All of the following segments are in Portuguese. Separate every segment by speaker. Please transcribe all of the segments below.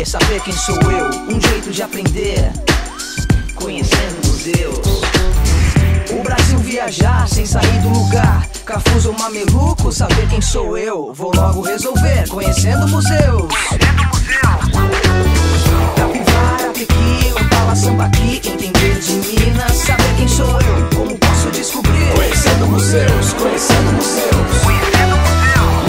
Speaker 1: saber quem sou eu. Um jeito de aprender, conhecendo museus. O Brasil viajar sem sair do lugar. Cafuso ou mameluco, saber quem sou eu. Vou logo resolver, conhecendo museus. Capivara, Pequi, Opala, Sambaqui. Entender de Minas, saber quem sou eu. Como posso descobrir? Conhecendo museus, conhecendo museus.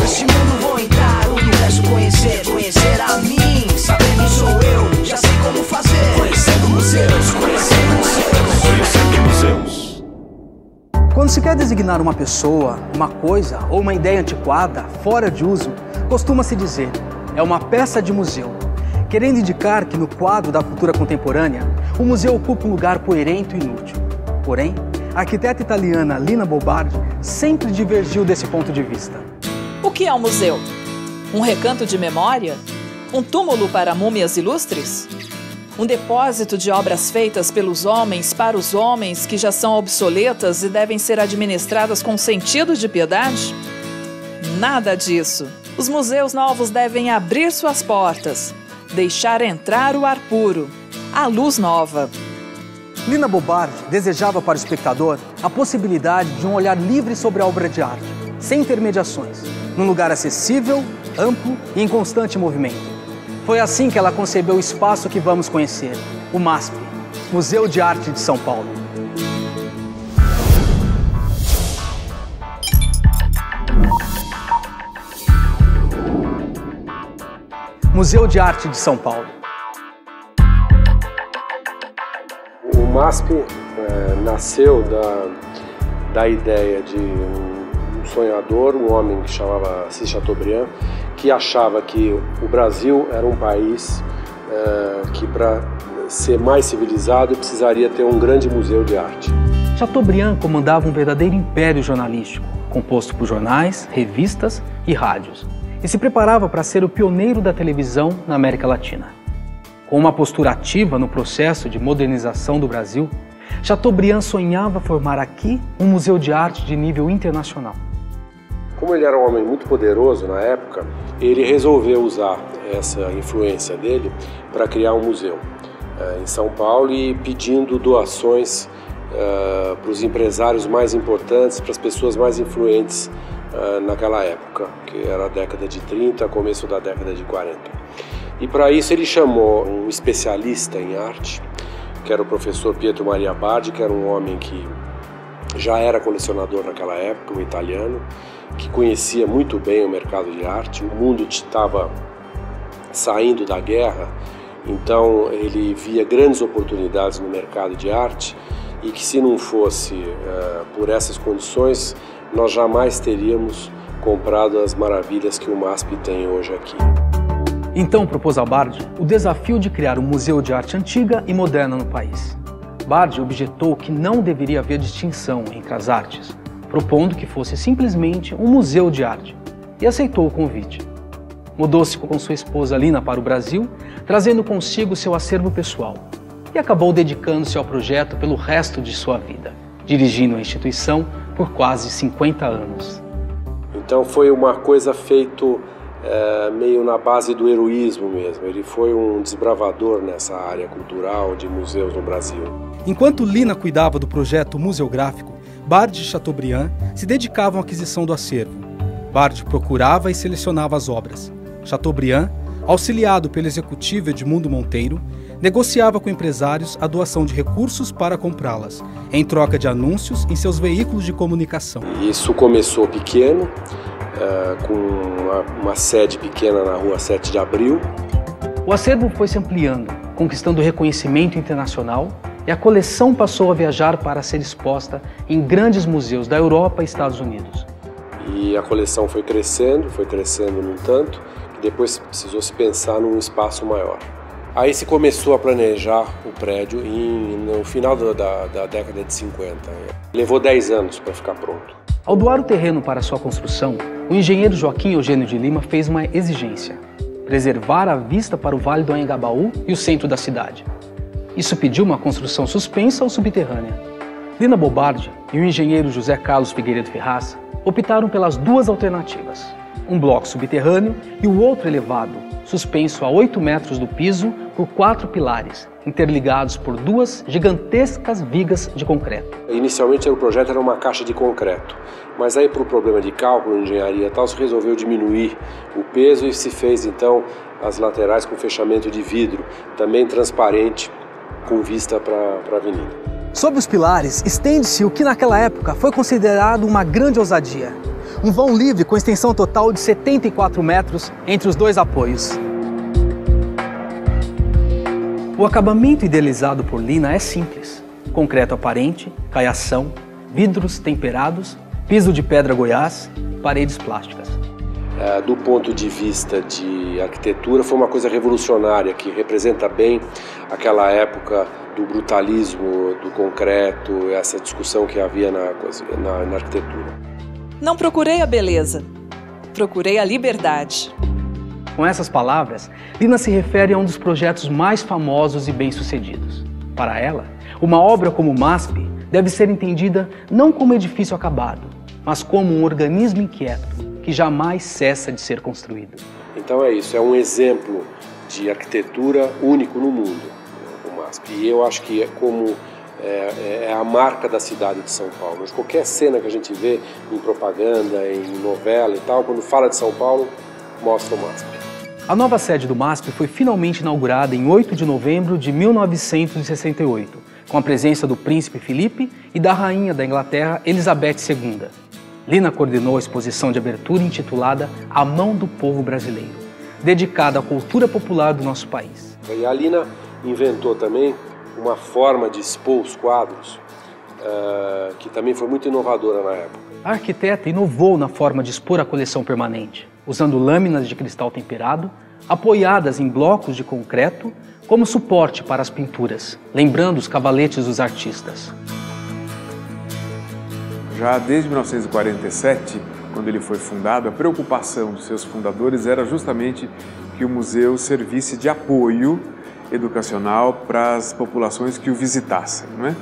Speaker 1: Neste mundo vou entrar, o universo conhecer. Conhecer a mim, saber quem sou eu. Já sei como fazer. Conhecendo museus, conhecendo museus. Conhecendo museus.
Speaker 2: Quando se quer designar uma pessoa, uma coisa ou uma ideia antiquada, fora de uso, costuma-se dizer, é uma peça de museu, querendo indicar que no quadro da cultura contemporânea, o museu ocupa um lugar poerento e inútil. Porém, a arquiteta italiana Lina Bobardi sempre divergiu desse ponto de vista.
Speaker 3: O que é um museu? Um recanto de memória? Um túmulo para múmias ilustres? Um depósito de obras feitas pelos homens para os homens que já são obsoletas e devem ser administradas com sentido de piedade? Nada disso. Os museus novos devem abrir suas portas, deixar entrar o ar puro, a luz nova.
Speaker 2: Lina Bobardi desejava para o espectador a possibilidade de um olhar livre sobre a obra de arte, sem intermediações, num lugar acessível, amplo e em constante movimento. Foi assim que ela concebeu o espaço que vamos conhecer, o MASP, Museu de Arte de São Paulo. Museu de Arte de São Paulo.
Speaker 4: O MASP nasceu da ideia de um sonhador, um homem que chamava Assis Chateaubriand, que achava que o Brasil era um país que, para ser mais civilizado, precisaria ter um grande museu de arte.
Speaker 2: Chateaubriand comandava um verdadeiro império jornalístico, composto por jornais, revistas e rádios, e se preparava para ser o pioneiro da televisão na América Latina. Com uma postura ativa no processo de modernização do Brasil, Chateaubriand sonhava formar aqui um museu de arte de nível internacional.
Speaker 4: Como ele era um homem muito poderoso na época, ele resolveu usar essa influência dele para criar um museu em São Paulo e pedindo doações para os empresários mais importantes, para as pessoas mais influentes naquela época, que era a década de 30, começo da década de 40. E para isso ele chamou um especialista em arte, que era o professor Pietro Maria Bardi, que era um homem que já era colecionador naquela época, um italiano, que conhecia muito bem o mercado de arte. O mundo estava saindo da guerra, então ele via grandes oportunidades no mercado de arte e que, se não fosse por essas condições, nós jamais teríamos comprado as maravilhas que o MASP tem hoje aqui.
Speaker 2: Então propôs a Bardi o desafio de criar um museu de arte antiga e moderna no país. Bardi objetou que não deveria haver distinção entre as artes, propondo que fosse simplesmente um museu de arte, e aceitou o convite. Mudou-se com sua esposa Lina para o Brasil, trazendo consigo seu acervo pessoal, e acabou dedicando-se ao projeto pelo resto de sua vida, dirigindo a instituição por quase 50 anos.
Speaker 4: Então foi uma coisa feita meio na base do heroísmo mesmo. Ele foi um desbravador nessa área cultural de museus no Brasil.
Speaker 2: Enquanto Lina cuidava do projeto museográfico, Bardi e Chateaubriand se dedicavam à aquisição do acervo. Bardi procurava e selecionava as obras. Chateaubriand, auxiliado pelo executivo Edmundo Monteiro, negociava com empresários a doação de recursos para comprá-las, em troca de anúncios em seus veículos de comunicação.
Speaker 4: Isso começou pequeno, com uma sede pequena na rua 7 de Abril.
Speaker 2: O acervo foi se ampliando, conquistando reconhecimento internacional, e a coleção passou a viajar para ser exposta em grandes museus da Europa e Estados Unidos.
Speaker 4: E a coleção foi crescendo num tanto, que depois precisou se pensar num espaço maior. Aí se começou a planejar o prédio no final da década de 50. Levou 10 anos para ficar pronto.
Speaker 2: Ao doar o terreno para sua construção, o engenheiro Joaquim Eugênio de Lima fez uma exigência: preservar a vista para o Vale do Anhangabaú e o centro da cidade. Isso pediu uma construção suspensa ou subterrânea. Lina Bobardi e o engenheiro José Carlos Figueiredo Ferraz optaram pelas duas alternativas. um bloco subterrâneo e o outro elevado, suspenso a 8 metros do piso por 4 pilares, interligados por 2 gigantescas vigas de concreto.
Speaker 4: Inicialmente o projeto era uma caixa de concreto, mas aí por problema de cálculo, engenharia e tal, se resolveu diminuir o peso e se fez então as laterais com fechamento de vidro, também transparente, com vista para a avenida.
Speaker 2: Sob os pilares, estende-se o que naquela época foi considerado uma grande ousadia. Um vão livre com extensão total de 74 metros entre os 2 apoios. O acabamento idealizado por Lina é simples. Concreto aparente, caiação, vidros temperados, piso de pedra Goiás, paredes plásticas.
Speaker 4: Do ponto de vista de arquitetura, foi uma coisa revolucionária, que representa bem aquela época do brutalismo, do concreto, essa discussão que havia na arquitetura.
Speaker 3: Não procurei a beleza, procurei a liberdade.
Speaker 2: Com essas palavras, Lina se refere a um dos projetos mais famosos e bem-sucedidos. Para ela, uma obra como o MASP deve ser entendida não como edifício acabado, mas como um organismo inquieto, que jamais cessa de ser construído.
Speaker 4: Então é isso, é um exemplo de arquitetura único no mundo, o MASP. E eu acho que é a marca da cidade de São Paulo. Qualquer cena que a gente vê em propaganda, em novela e tal, quando fala de São Paulo, mostra o MASP.
Speaker 2: A nova sede do MASP foi finalmente inaugurada em 8 de novembro de 1968, com a presença do príncipe Felipe e da rainha da Inglaterra, Elizabeth II. Lina coordenou a exposição de abertura intitulada A Mão do Povo Brasileiro, dedicada à cultura popular do nosso país.
Speaker 4: E a Lina inventou também uma forma de expor os quadros que também foi muito inovadora na época.
Speaker 2: A arquiteta inovou na forma de expor a coleção permanente, usando lâminas de cristal temperado, apoiadas em blocos de concreto, como suporte para as pinturas, lembrando os cavaletes dos artistas.
Speaker 5: Já desde 1947, quando ele foi fundado, a preocupação dos seus fundadores era justamente que o museu servisse de apoio educacional para as populações que o visitassem, não é?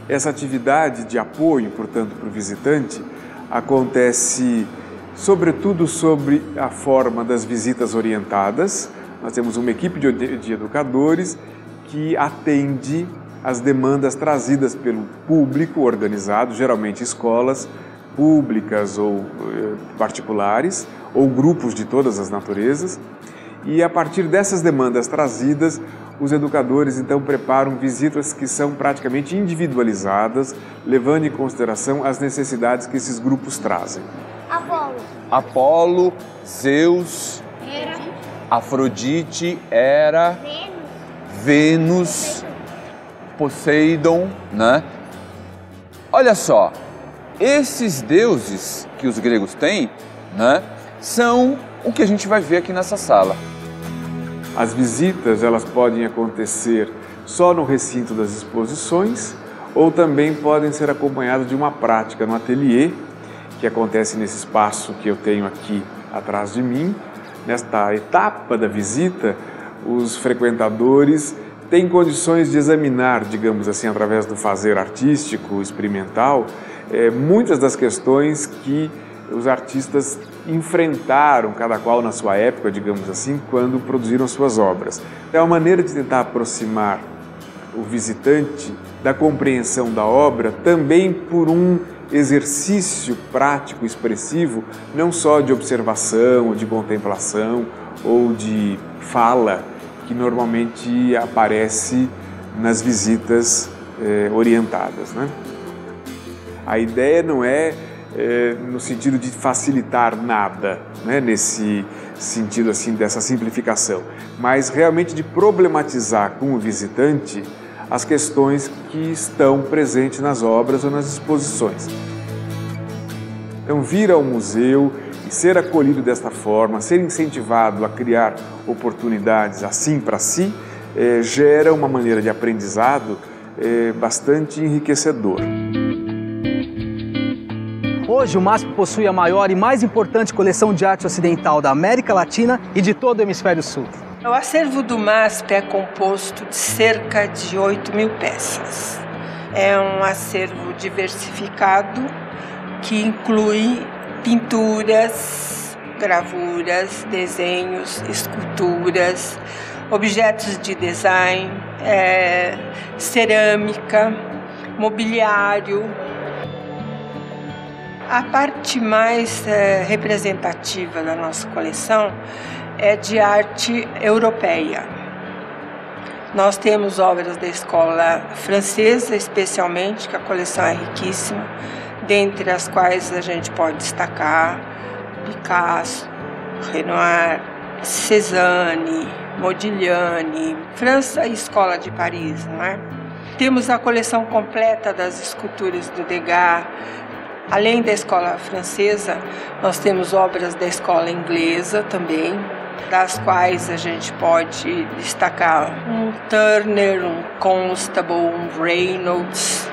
Speaker 5: Essa atividade de apoio, portanto, para o visitante, acontece sobretudo sobre a forma das visitas orientadas. Nós temos uma equipe de educadores que atende às demandas trazidas pelo público organizado, geralmente escolas públicas ou particulares, ou grupos de todas as naturezas. E a partir dessas demandas trazidas, os educadores então preparam visitas que são praticamente individualizadas, levando em consideração as necessidades que esses grupos trazem.
Speaker 6: Apolo, Zeus, Afrodite, Hera, Vênus, Poseidon, né? Olha só, esses deuses que os gregos têm, né, são o que a gente vai ver aqui nessa sala.
Speaker 5: As visitas, elas podem acontecer só no recinto das exposições ou também podem ser acompanhadas de uma prática no ateliê, que acontece nesse espaço que eu tenho aqui atrás de mim. Nesta etapa da visita, os frequentadores têm condições de examinar, digamos assim, através do fazer artístico, experimental, muitas das questões que os artistas enfrentaram, cada qual na sua época, digamos assim, quando produziram suas obras. É uma maneira de tentar aproximar o visitante da compreensão da obra, também por um exercício prático, expressivo, não só de observação, ou de contemplação, ou de fala, que normalmente aparece nas visitas orientadas, né? A ideia não é no sentido de facilitar nada, né, nesse sentido assim dessa simplificação, mas realmente de problematizar com o visitante as questões que estão presentes nas obras ou nas exposições. Então, vir ao museu e ser acolhido desta forma, ser incentivado a criar oportunidades assim para si, gera uma maneira de aprendizado bastante enriquecedor.
Speaker 2: Hoje, o MASP possui a maior e mais importante coleção de arte ocidental da América Latina e de todo o Hemisfério Sul.
Speaker 7: O acervo do MASP é composto de cerca de 8.000 peças. É um acervo diversificado que inclui pinturas, gravuras, desenhos, esculturas, objetos de design, cerâmica, mobiliário. A parte mais representativa da nossa coleção é de arte europeia. Nós temos obras da escola francesa, especialmente, que a coleção é riquíssima, dentre as quais a gente pode destacar Picasso, Renoir, Cézanne, Modigliani, França e Escola de Paris, não é? Temos a coleção completa das esculturas do Degas. Além da escola francesa, nós temos obras da escola inglesa também, das quais a gente pode destacar um Turner, um Constable, um Reynolds.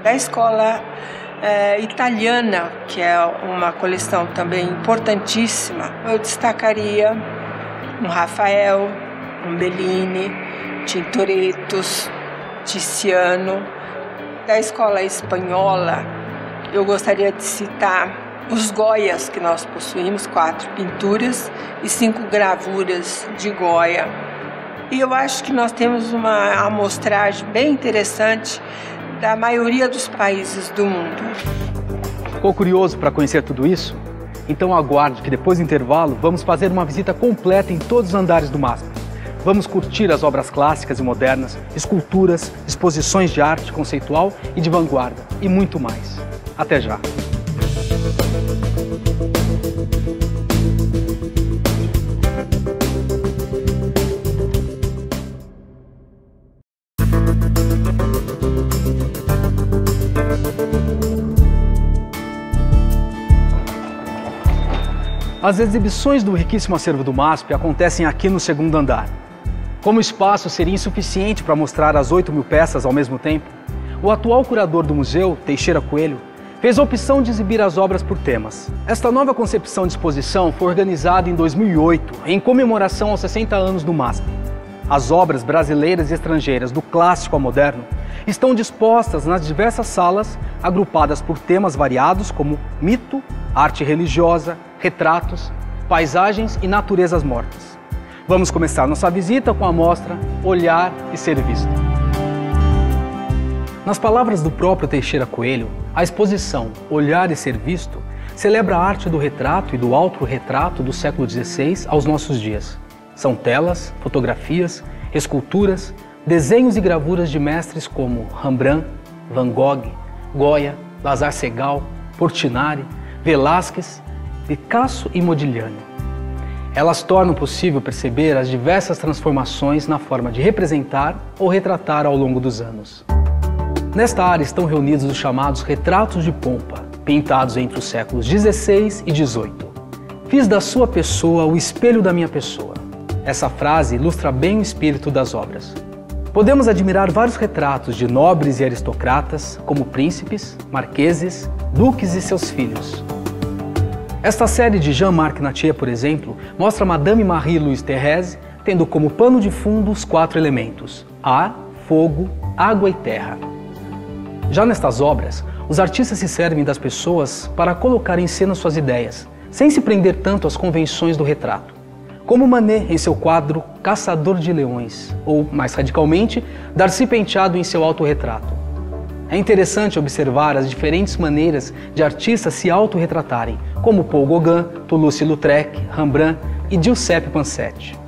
Speaker 7: Da escola italiana, que é uma coleção também importantíssima, eu destacaria um Rafael, um Bellini, Tintorettos, Tiziano. Da escola espanhola, eu gostaria de citar os Goyas que nós possuímos, 4 pinturas e 5 gravuras de Goya. E eu acho que nós temos uma amostragem bem interessante da maioria dos países do mundo.
Speaker 2: Ficou curioso para conhecer tudo isso? Então aguarde que depois do intervalo vamos fazer uma visita completa em todos os andares do MASP. Vamos curtir as obras clássicas e modernas, esculturas, exposições de arte conceitual e de vanguarda e muito mais. Até já! As exibições do riquíssimo acervo do MASP acontecem aqui no segundo andar. Como o espaço seria insuficiente para mostrar as 8.000 peças ao mesmo tempo, o atual curador do museu, Teixeira Coelho, fez a opção de exibir as obras por temas. Esta nova concepção de exposição foi organizada em 2008, em comemoração aos 60 anos do MASP. As obras brasileiras e estrangeiras, do clássico ao moderno, estão dispostas nas diversas salas, agrupadas por temas variados como mito, arte religiosa, retratos, paisagens e naturezas mortas. Vamos começar nossa visita com a mostra Olhar e Ser Visto. Nas palavras do próprio Teixeira Coelho, a exposição Olhar e Ser Visto celebra a arte do retrato e do autorretrato do século XVI aos nossos dias. São telas, fotografias, esculturas, desenhos e gravuras de mestres como Rembrandt, Van Gogh, Goya, Lazare Segal, Portinari, Velázquez, Picasso e Modigliani. Elas tornam possível perceber as diversas transformações na forma de representar ou retratar ao longo dos anos. Nesta área estão reunidos os chamados retratos de pompa, pintados entre os séculos XVI e XVIII. Fiz da sua pessoa o espelho da minha pessoa. Essa frase ilustra bem o espírito das obras. Podemos admirar vários retratos de nobres e aristocratas, como príncipes, marqueses, duques e seus filhos. Esta série de Jean-Marc Nattier, por exemplo, mostra Madame Marie-Louise Thérèse tendo como pano de fundo os 4 elementos: ar, fogo, água e terra. Já nestas obras, os artistas se servem das pessoas para colocar em cena suas ideias, sem se prender tanto às convenções do retrato. Como Manet em seu quadro Caçador de Leões, ou, mais radicalmente, Darcy Penteado em seu autorretrato. É interessante observar as diferentes maneiras de artistas se autorretratarem, como Paul Gauguin, Toulouse-Lautrec, Rembrandt e Giuseppe Pansetti.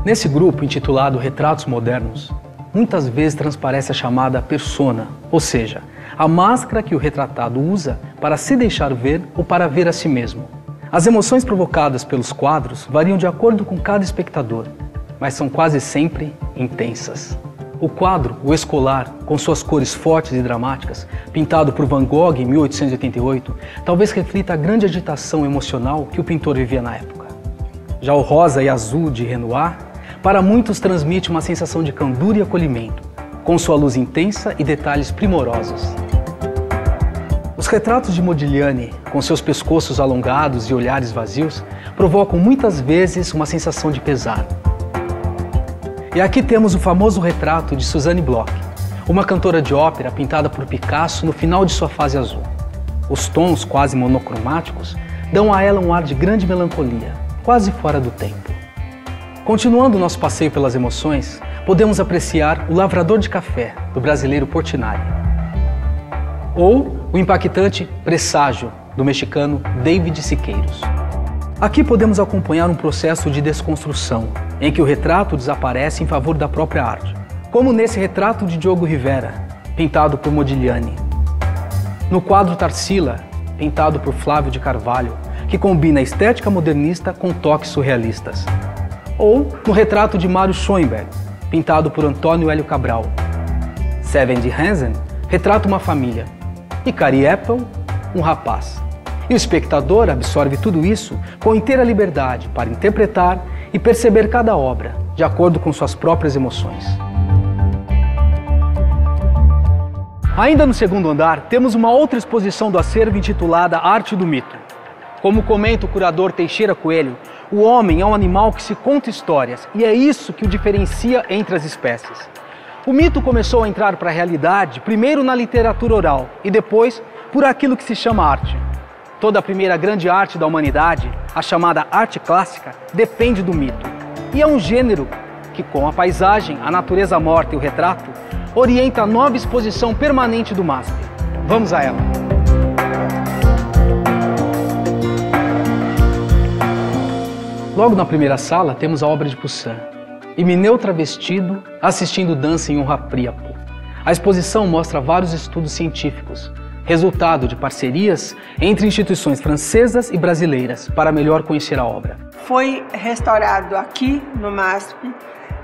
Speaker 2: Nesse grupo, intitulado Retratos Modernos, muitas vezes transparece a chamada persona, ou seja, a máscara que o retratado usa para se deixar ver ou para ver a si mesmo. As emoções provocadas pelos quadros variam de acordo com cada espectador, mas são quase sempre intensas. O quadro, O Escolar, com suas cores fortes e dramáticas, pintado por Van Gogh em 1888, talvez reflita a grande agitação emocional que o pintor vivia na época. Já o Rosa e Azul de Renoir, para muitos transmite uma sensação de candura e acolhimento, com sua luz intensa e detalhes primorosos. Os retratos de Modigliani, com seus pescoços alongados e olhares vazios, provocam muitas vezes uma sensação de pesar. E aqui temos o famoso retrato de Suzanne Bloch, uma cantora de ópera pintada por Picasso no final de sua fase azul. Os tons quase monocromáticos dão a ela um ar de grande melancolia, quase fora do tempo. Continuando o nosso passeio pelas emoções, podemos apreciar O Lavrador de Café, do brasileiro Portinari. Ou o impactante Presságio, do mexicano David Siqueiros. Aqui podemos acompanhar um processo de desconstrução, em que o retrato desaparece em favor da própria arte, como nesse retrato de Diogo Rivera, pintado por Modigliani. No quadro Tarsila, pintado por Flávio de Carvalho, que combina a estética modernista com toques surrealistas. Ou no retrato de Mário Schoenberg, pintado por Antônio Hélio Cabral. Seven de Hansen retrata uma família, e Cary Apple, um rapaz. E o espectador absorve tudo isso com inteira liberdade para interpretar e perceber cada obra, de acordo com suas próprias emoções. Ainda no segundo andar, temos uma outra exposição do acervo intitulada Arte do Mito. Como comenta o curador Teixeira Coelho, o homem é um animal que se conta histórias e é isso que o diferencia entre as espécies. O mito começou a entrar para a realidade primeiro na literatura oral e depois por aquilo que se chama arte. Toda a primeira grande arte da humanidade, a chamada arte clássica, depende do mito. E é um gênero que, com a paisagem, a natureza morta e o retrato, orienta a nova exposição permanente do MASP. Vamos a ela! Logo na primeira sala temos a obra de Poussin, Emineu travestido, assistindo dança em honra a Príapo. A exposição mostra vários estudos científicos, resultado de parcerias entre instituições francesas e brasileiras para melhor conhecer a obra.
Speaker 7: Foi restaurado aqui no MASP.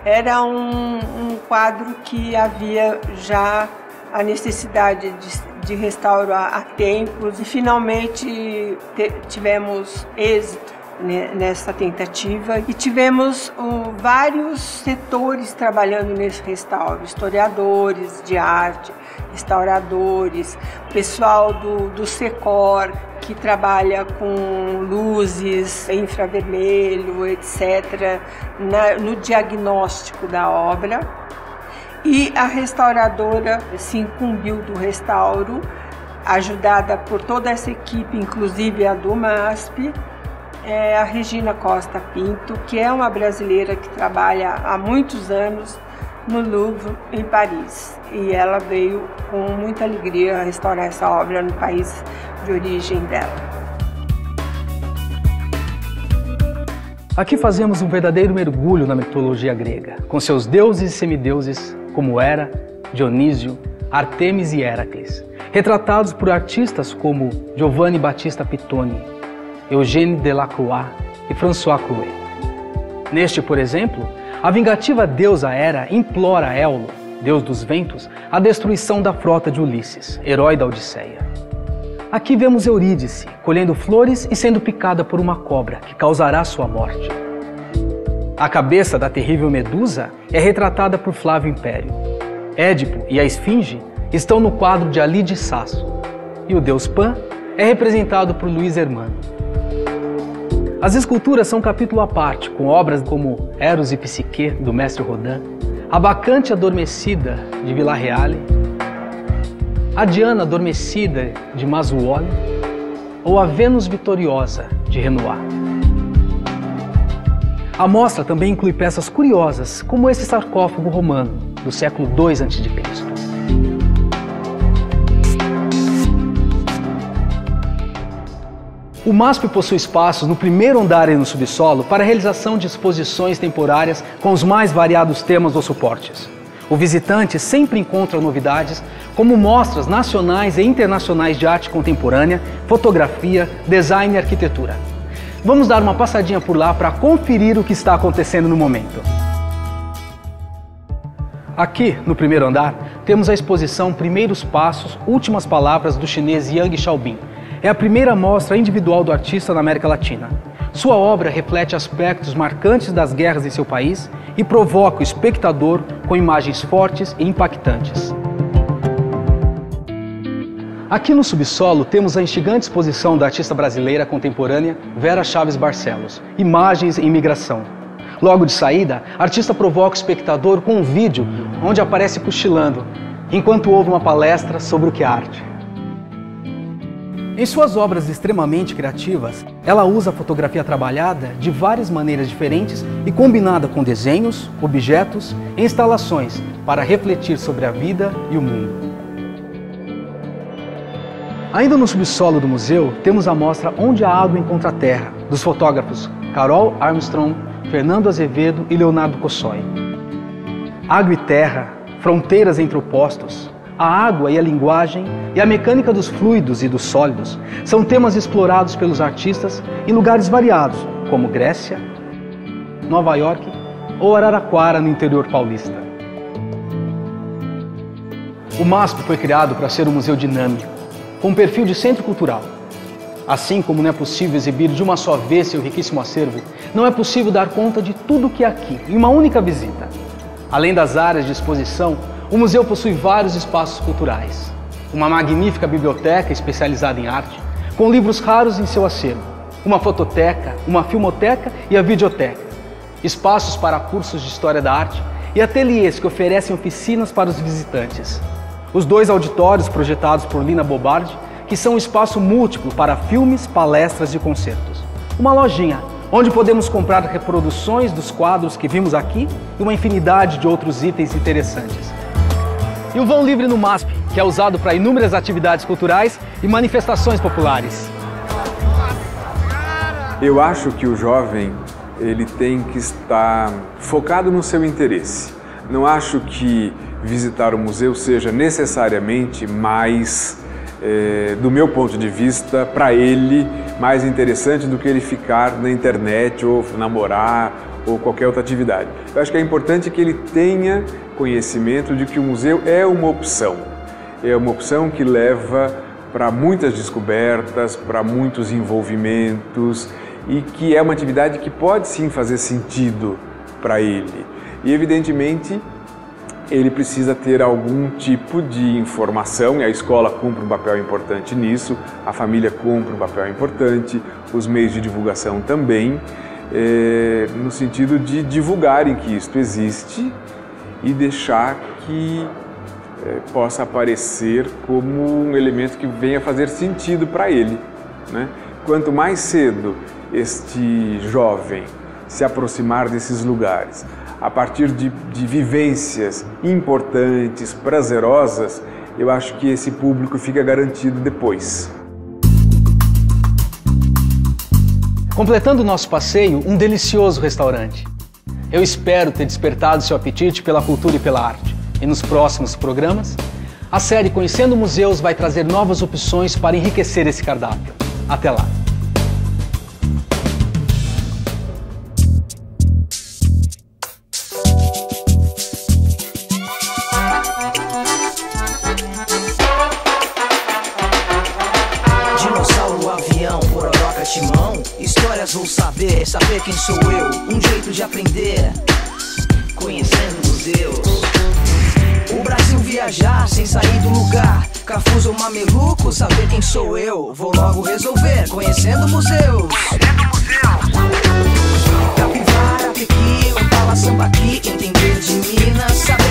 Speaker 7: Era um quadro que havia já a necessidade de restauro há tempos e finalmente tivemos êxito nessa tentativa e tivemos vários setores trabalhando nesse restauro, historiadores de arte, restauradores, pessoal do SECOR, que trabalha com luzes, infravermelho, etc., no diagnóstico da obra. E a restauradora se incumbiu do restauro, ajudada por toda essa equipe, inclusive a do MASP, a Regina Costa Pinto, que é uma brasileira que trabalha há muitos anos no Louvre, em Paris. E ela veio com muita alegria restaurar essa obra no país de origem dela.
Speaker 2: Aqui fazemos um verdadeiro mergulho na mitologia grega, com seus deuses e semideuses como Hera, Dionísio, Artemis e Héracles, retratados por artistas como Giovanni Battista Pittoni, Eugène Delacroix e François Crouet. Neste, por exemplo, a vingativa deusa Hera implora a Éolo, deus dos ventos, a destruição da frota de Ulisses, herói da Odisseia. Aqui vemos Eurídice colhendo flores e sendo picada por uma cobra que causará sua morte. A cabeça da terrível Medusa é retratada por Flávio Império. Édipo e a Esfinge estão no quadro de Ali de Sasso e o deus Pan é representado por Luiz Hermano. As esculturas são um capítulo à parte, com obras como Eros e Psique, do mestre Rodin, a Bacante Adormecida, de Villarreal, a Diana Adormecida, de Masuoli, ou a Vênus Vitoriosa, de Renoir. A mostra também inclui peças curiosas, como esse sarcófago romano, do século II a.C. O MASP possui espaços no primeiro andar e no subsolo para a realização de exposições temporárias com os mais variados temas ou suportes. O visitante sempre encontra novidades como mostras nacionais e internacionais de arte contemporânea, fotografia, design e arquitetura. Vamos dar uma passadinha por lá para conferir o que está acontecendo no momento. Aqui, no primeiro andar, temos a exposição Primeiros Passos, Últimas Palavras do chinês Yang Xiaobin. É a primeira mostra individual do artista na América Latina. Sua obra reflete aspectos marcantes das guerras em seu país e provoca o espectador com imagens fortes e impactantes. Aqui no subsolo temos a instigante exposição da artista brasileira contemporânea Vera Chaves Barcelos, Imagens em Migração. Logo de saída, a artista provoca o espectador com um vídeo onde aparece cochilando, enquanto ouve uma palestra sobre o que é arte. Em suas obras extremamente criativas, ela usa a fotografia trabalhada de várias maneiras diferentes e combinada com desenhos, objetos e instalações para refletir sobre a vida e o mundo. Ainda no subsolo do museu, temos a mostra Onde a Água Encontra a Terra, dos fotógrafos Carol Armstrong, Fernando Azevedo e Leonardo Cossoi. Água e terra, fronteiras entre opostos, a água e a linguagem e a mecânica dos fluidos e dos sólidos são temas explorados pelos artistas em lugares variados, como Grécia, Nova York ou Araraquara, no interior paulista. O MASP foi criado para ser um museu dinâmico, com um perfil de centro cultural. Assim como não é possível exibir de uma só vez seu riquíssimo acervo, não é possível dar conta de tudo o que é aqui, em uma única visita. Além das áreas de exposição, o museu possui vários espaços culturais. Uma magnífica biblioteca especializada em arte, com livros raros em seu acervo, uma fototeca, uma filmoteca e a videoteca, espaços para cursos de história da arte e ateliês que oferecem oficinas para os visitantes. Os 2 auditórios projetados por Lina Bobardi, que são um espaço múltiplo para filmes, palestras e concertos. Uma lojinha, onde podemos comprar reproduções dos quadros que vimos aqui e uma infinidade de outros itens interessantes. E o vão livre no MASP, que é usado para inúmeras atividades culturais e manifestações populares.
Speaker 5: Eu acho que o jovem ele tem que estar focado no seu interesse. Não acho que visitar o museu seja necessariamente mais, do meu ponto de vista, para ele, mais interessante do que ele ficar na internet ou namorar ou qualquer outra atividade. Eu acho que é importante que ele tenha conhecimento de que o museu é uma opção. É uma opção que leva para muitas descobertas, para muitos envolvimentos e que é uma atividade que pode sim fazer sentido para ele. E evidentemente ele precisa ter algum tipo de informação, e a escola cumpre um papel importante nisso, a família cumpre um papel importante, os meios de divulgação também, no sentido de divulgarem que isto existe e deixar que possa aparecer como um elemento que venha fazer sentido para ele, né? Quanto mais cedo este jovem se aproximar desses lugares, a partir de vivências importantes, prazerosas, eu acho que esse público fica garantido depois.
Speaker 2: Completando o nosso passeio, um delicioso restaurante. Eu espero ter despertado seu apetite pela cultura e pela arte. E nos próximos programas, a série Conhecendo Museus vai trazer novas opções para enriquecer esse cardápio. Até lá!
Speaker 1: Histórias vou saber quem sou eu. Um jeito de aprender, conhecendo museus. O Brasil viajar sem sair do lugar. Cafuso ou mameluco, saber quem sou eu. Vou logo resolver, conhecendo museus. Capivara, Pequi, Opala, Sambaqui. Entender de Minas, saber